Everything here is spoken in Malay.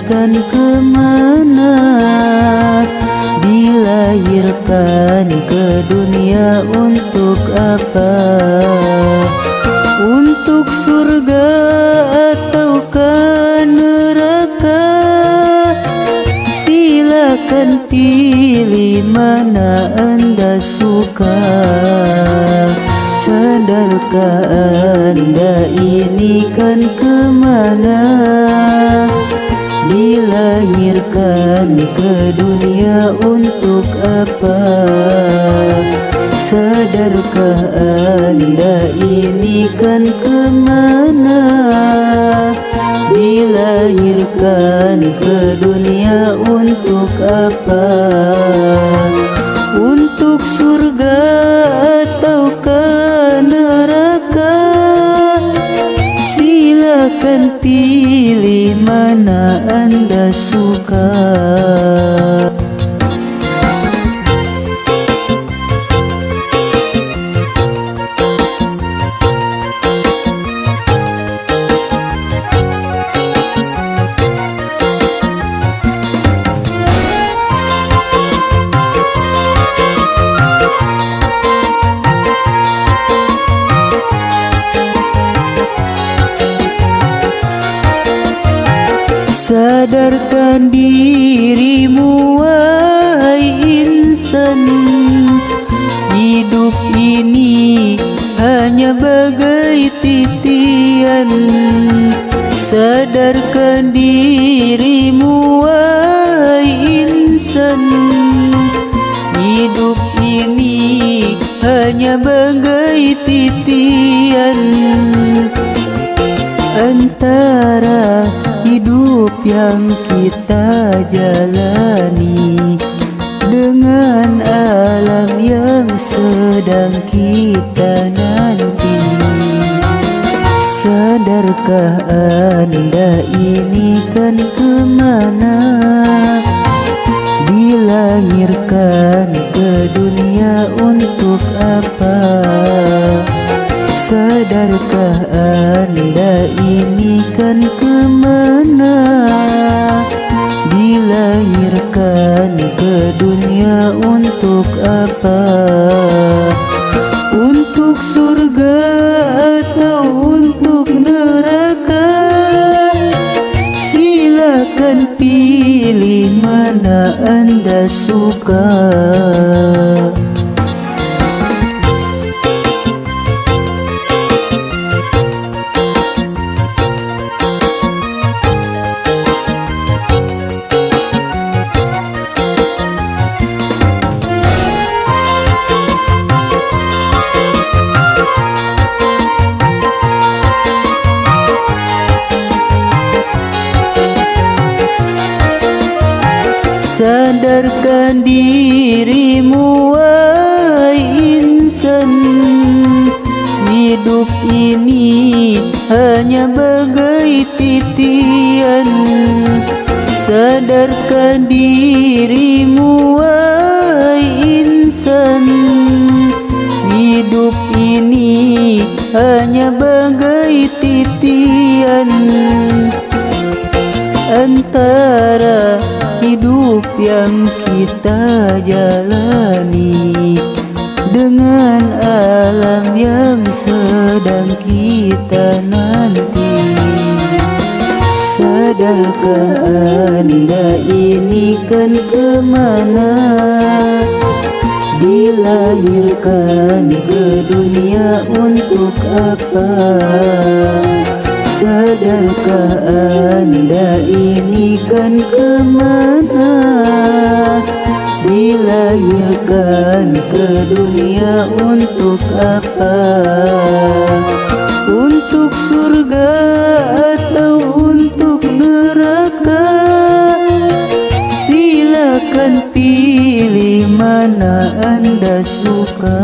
dilahirkan kemana? Dilahirkan ke dunia untuk apa? Untuk surga ataukah neraka? Silakan pilih mana Anda suka. Sadarkah Anda ini kan kemana? Dilahirkan ke dunia untuk apa? Sadarkah Anda ini kan kemana? Dilahirkan ke dunia untuk apa? Untuk surga ataukah neraka? Silakan pilih mana Anda suka. Sadarkan dirimu wahai insan, hidup ini hanya bagai titian. Sadarkan dirimu wahai insan, hidup ini hanya bagai titian. Antara hidup yang kita jalani dengan alam yang sedang kita nanti. Sadarkah Anda ini kan kemana? Dilahirkan ke dunia untuk apa? Sadarkah Anda ini kan kemana? Dilahirkan ke dunia untuk apa? Untuk surga atau untuk neraka? Silakan pilih mana Anda suka. Sadarkan dirimu wahai insan, hidup ini hanya bagai titian. Sadarkan dirimu wahai insan, hidup ini hanya bagai titian. Antara hidup yang kita jalani dengan alam yang sedang kita nanti. Sadarkah Anda ini kan kemana? Dilahirkan ke dunia untuk apa? Sadarkah Anda ini kan kemana? Dilahirkan ke dunia untuk apa? Untuk surga atau untuk neraka? Silakan pilih mana Anda suka.